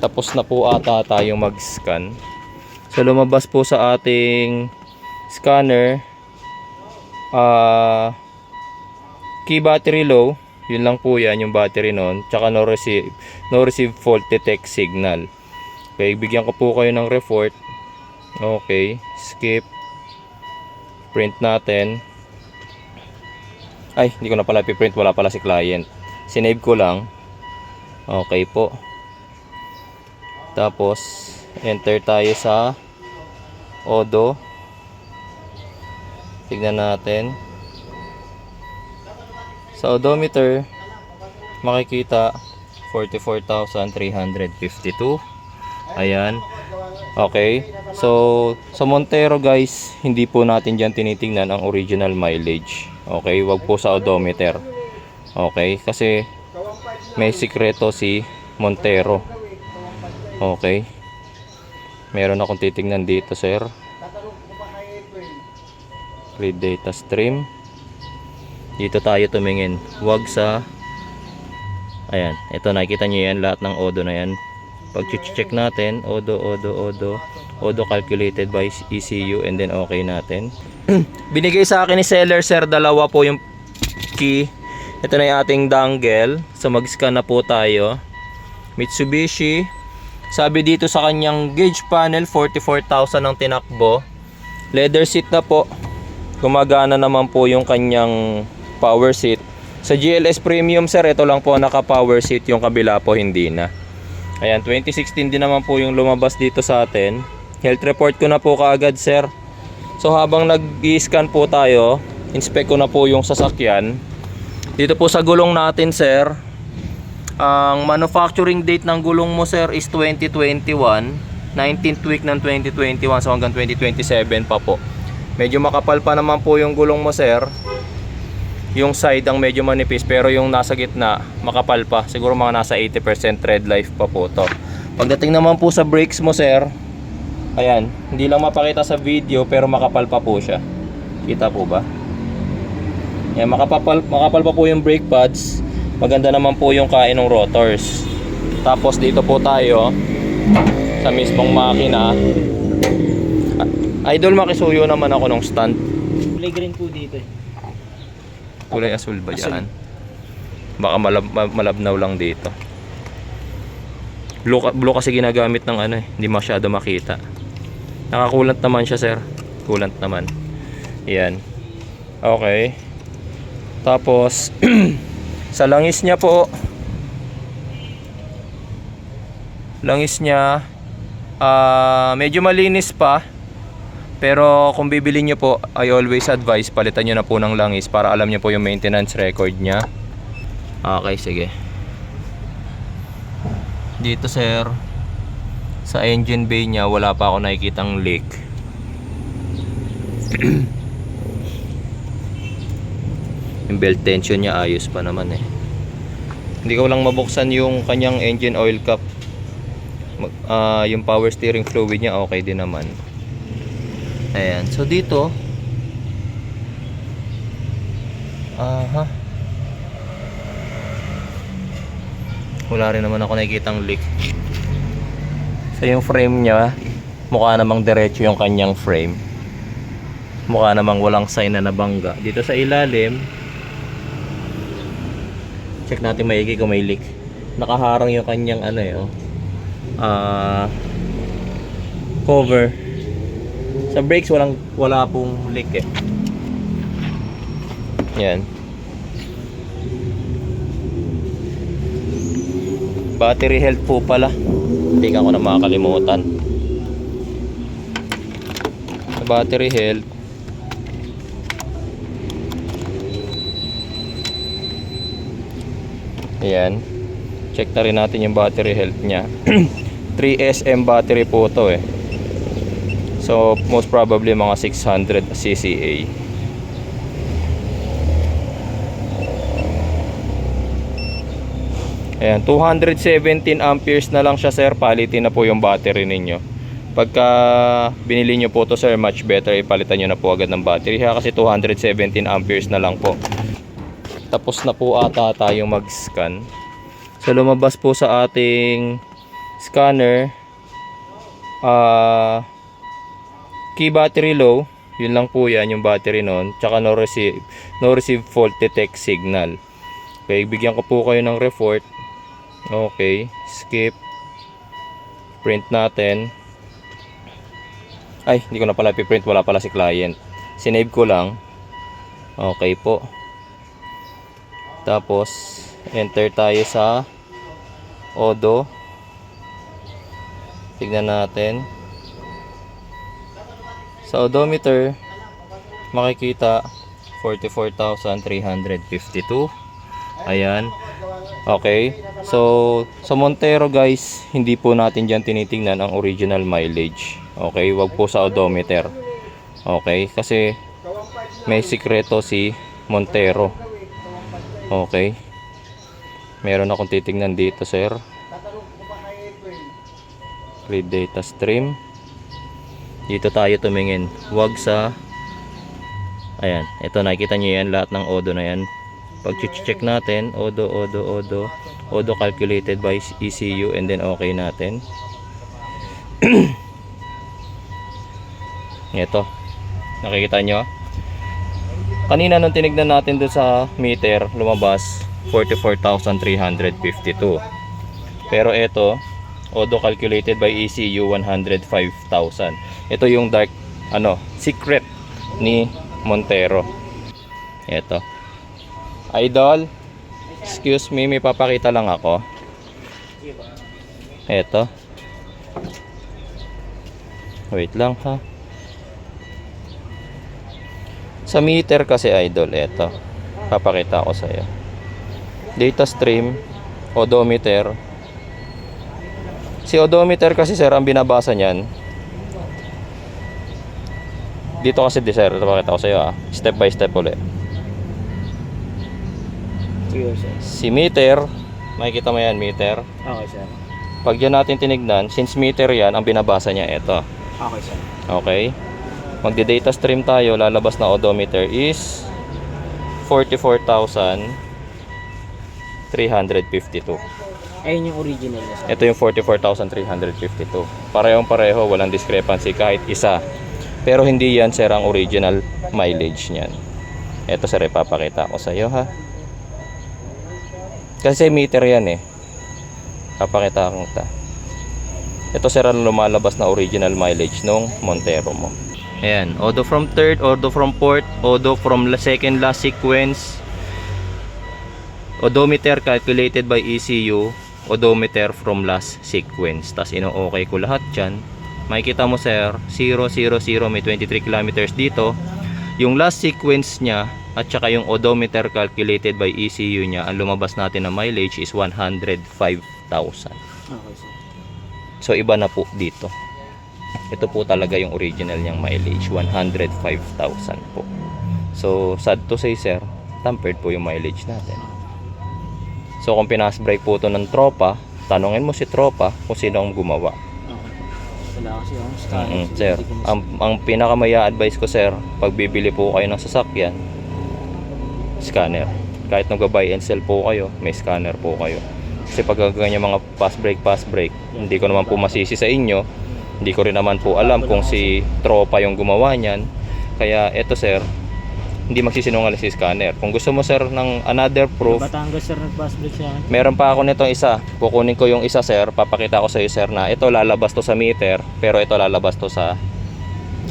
Tapos na po ata tayong mag-scan. So lumabas po sa ating scanner, key battery low. Yun lang po yan, yung battery nun. Tsaka no receive fault detect signal. Okay, bigyan ko po kayo ng report. Okay, skip. Print natin. Ay, hindi ko na pala piprint, wala pala si client. Sinave ko lang. Okay po. Tapos enter tayo sa Odo. Tignan natin. Sa odometer makikita 44,352. Ayan. Okay. So sa Montero guys, hindi po natin diyan tinitingnan ang original mileage. Okay, wag po sa odometer. Okay, kasi may sikreto si Montero. Okay. Meron akong titingnan dito, sir. Read data stream. Dito tayo tumingin. Wag sa... Ayan. Ito, nakikita nyo yan. Lahat ng Odo na yan. Pag check natin, Odo calculated by ECU, and then okay natin. Binigay sa akin ni seller, sir. Dalawa po yung key. Ito na yung ating dongle. So mag-scan na po tayo. Mitsubishi. Sabi dito sa kanyang gauge panel, 44,000 ang tinakbo. Leather seat na po. Gumagana naman po yung kanyang power seat. Sa GLS Premium, sir, ito lang po naka power seat. Yung kabila po hindi na. Ayan, 2016 din naman po yung lumabas dito sa atin. Health report ko na po kaagad, sir. So habang nag-i-scan po tayo, inspect ko na po yung sasakyan. Dito po sa gulong natin, sir, ang manufacturing date ng gulong mo, sir, is 2021. 19th week ng 2021, so hanggang 2027 pa po. Medyo makapal pa naman po yung gulong mo, sir. Yung side ang medyo manipis, pero yung nasa gitna makapal pa. Siguro mga nasa 80% tread life pa po to. Pagdating naman po sa brakes mo, sir, ayan, hindi lang mapakita sa video pero makapal pa po siya. Kita po ba? Yan, makapal pa po yung brake pads. Maganda naman po yung kain ng rotors. Tapos dito po tayo sa mismong makina. Idol, makisuyo naman ako ng stand. Kulay green po dito eh. Kulay asul ba yan? Baka malabnaw lang dito. Blue kasi ginagamit ng ano eh. Hindi masyado makita. Nakakulant naman siya, sir. Kulant naman. Yan. Okay. Tapos sa langis niya po, medyo malinis pa, pero kung bibili nyo po, I always advise palitan nyo na po ng langis para alam nyo po yung maintenance record nya. Okay, sige. Dito, sir, sa engine bay nya wala pa ako nakikitang leak. Yung belt tension niya ayos pa naman eh. Hindi ko lang mabuksan yung kanyang engine oil cap. Yung power steering fluid niya okay din naman. Ayan, so dito wala rin naman ako nakikitang leak. So yung frame niya, mukha namang diretso yung kanyang frame. Mukha namang walang sign na nabangga. Dito sa ilalim, check natin maigi kung may leak. Nakaharang yung kanyang ano eh, cover. Sa brakes wala pong leak eh. Yan. Battery health po pala. Hindi ko na makakalimutan. Sa battery health, ayan, check na rin natin yung battery health nya. 3SM battery po to eh. So most probably mga 600 cca. Ayan, 217 amperes na lang siya, sir. Palitin na po yung battery ninyo. Pagka binili nyo po to, sir, much better ipalitan nyo na po agad ng battery kasi 217 amperes na lang po. Tapos na po ata tayong mag-scan. So lumabas po sa ating scanner, key battery low, yun lang po yan yung battery nun, tsaka no receive fault detect signal. Okay, bigyan ko po kayo ng report. Okay, skip, print natin. Ay, hindi ko na pala piprint, wala pala si client, sinave ko lang. Okay po, tapos enter tayo sa Odo. Tignan natin sa odometer, makikita 44,352. Ayan. Okay, so sa Montero guys, hindi po natin dyan tinitingnan ang original mileage. Okay, wag po sa odometer. Okay, kasi may sikreto si Montero. Okay, meron akong titingnan dito, sir. Read data stream. Dito tayo tumingin, wag sa, ayan, ito nakikita nyo yan, lahat ng Odo na yan. Pag check natin, Odo calculated by ECU, and then okay natin. Ito, nakikita nyo, kanina nung tinignan natin doon sa meter, lumabas 44,352. Pero ito, Odo calculated by ECU, 105,000. Ito yung dark secret ni Montero. Ito. Idol, excuse me, may papakita lang ako. Ito. Wait lang ha. Sa meter kasi, idol, ito. Papakita ko sa iyo. Data stream, odometer. Si odometer kasi, sir, ang binabasa niyan. Dito kasi, sir, papakita ko sa iyo ha. Step by step ulit. Si meter, makikita mo yan, meter. Okay, sir. Pag yan natin tinignan, since meter yan, ang binabasa niya ito. Okay, sir. Okay, magde-data stream tayo. Lalabas na odometer is 44,352. Ayun yung original niya, sir. Ito yung 44,352. Parehong-pareho, walang discrepancy kahit isa. Pero hindi yan, sir, ang original mileage niyan. Ito, sir, ipapakita ko sa iyo ha. Kasi meter yan eh. Papakita ko ta. Ito, sir, ang lumalabas na original mileage nung Montero mo. Ayan, Odo from third, Odo from fourth, Odo from second last sequence, odometer calculated by ECU, odometer from last sequence. Tas ino-okay ko lahat dyan. Makikita mo, sir, 0, 0, 0, may 23 kilometers dito. Yung last sequence niya at saka yung odometer calculated by ECU niya, ang lumabas natin na mileage is 105,000. Okay, sir. So iba na po dito. Ito po talaga yung original niyang mileage, 105,000 po. So sad to say, sir, tampered po yung mileage natin. So kung pinasbrake po ito ng tropa, tanungin mo si tropa kung sino ang gumawa. Wala kasi yung scanner. Sir, ang pinakamaya advice ko, sir, pag bibili po kayo ng sasakyan, scanner. Kahit nag-buy and sell po kayo, may scanner po kayo. Kasi pag ganyan mga pass brake, hindi ko naman po masisi sa inyo. Hindi ko rin naman po alam kung si tropa yung gumawa niyan. Kaya eto, sir, hindi magsisinungaling si scanner. Kung gusto mo, sir, ng another proof, Batangas, sir, nag-pass brake sa akin. meron pa ako nitong isa. Kukunin ko yung isa, sir. Papakita ko sa iyo, sir, na ito lalabas to sa meter, pero ito lalabas to sa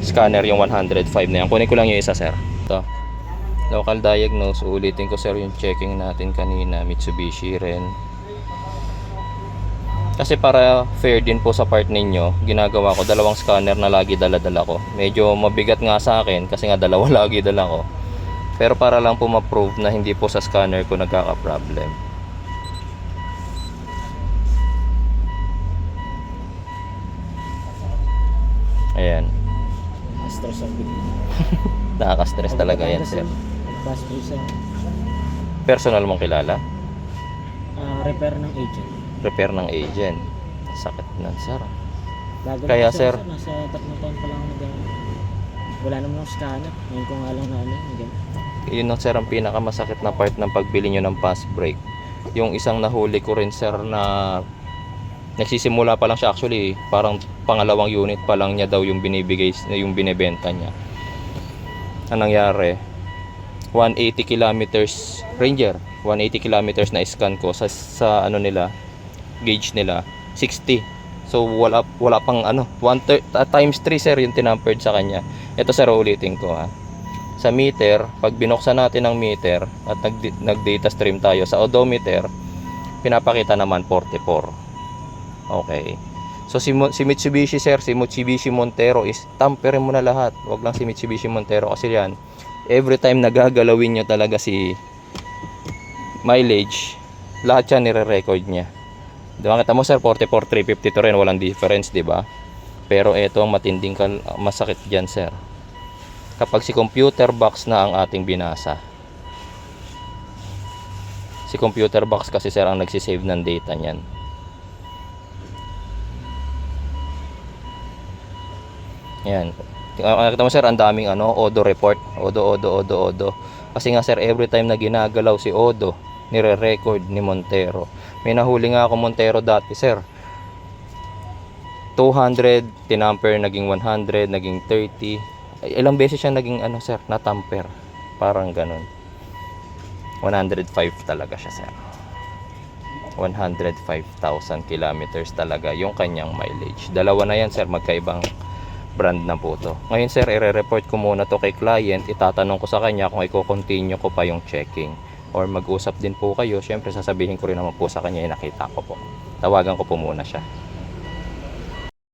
scanner, yung 105 na yan. Kunin ko lang yung isa, sir. Ito. Local diagnose. Ulitin ko, sir, yung checking natin kanina. Mitsubishi rin. Kasi para fair din po sa part ninyo, ginagawa ko dalawang scanner na lagi dala-dala ko. Medyo mabigat nga sa akin kasi nga dalawa lagi dala ko. Pero para lang po ma-prove na hindi po sa scanner ko nagkaka-problem. Ayan. Stress ang bigla. Nakaka-stress talaga yan, sir. Pass brake sa Personal mong kilala? repair ng agent. Repair ng agent. Sakit na, sir. Bago Kaya, na, sir, nasa 3 taon pa lang wala naman yung scanner. Ngayon ko nga lang na Yun ang, sir, ang pinakamasakit na part ng pagbili nyo ng pass brake. Yung isang nahuli ko rin, sir, na Nagsisimula pa lang siya actually, parang pangalawang unit pa lang niya daw yung binibigay, yung binebenta niya. Anong nangyari? 180 kilometers Ranger, 180 kilometers na scan ko sa ano nila, gauge nila 60. So wala pang ano, times 3 sir yung tinampered sa kanya. Ito sir, ulitin ko ha. Sa meter, pag binuksan natin ang meter at nag-data stream tayo sa odometer, pinapakita naman 44. Okay. So si Mitsubishi sir, si Mitsubishi Montero is tamperin mo na lahat. Wag lang si Mitsubishi Montero kasi yan, every time nagagalawin nyo talaga si mileage, lahat yan nire-record niya. Diba, kita mo sir, 44,352 rin, walang difference, diba? Pero ito ang matinding masakit dyan sir, kapag si computer box na ang ating binasa. Si computer box kasi sir ang nagsisave ng data niyan. Yan. Kita mo sir, ang daming ano, Odo report. Odo. Kasi nga sir, every time na ginagalaw si Odo, nire-record ni Montero. May nahuli nga ako Montero dati sir. 200, tinamper, naging 100, naging 30. Ilang beses siya naging ano sir, natamper. Parang ganun. 105 talaga siya sir. 105,000 kilometers talaga yung kanyang mileage. Dalawa na yan sir, magkaibang brand na po to. Ngayon sir, i-report ko muna to kay client. Itatanong ko sa kanya kung i-continue ko pa yung checking or mag-usap din po kayo. Syempre sasabihin ko rin naman po sa kanya yung nakita ko po. Tawagan ko po muna siya.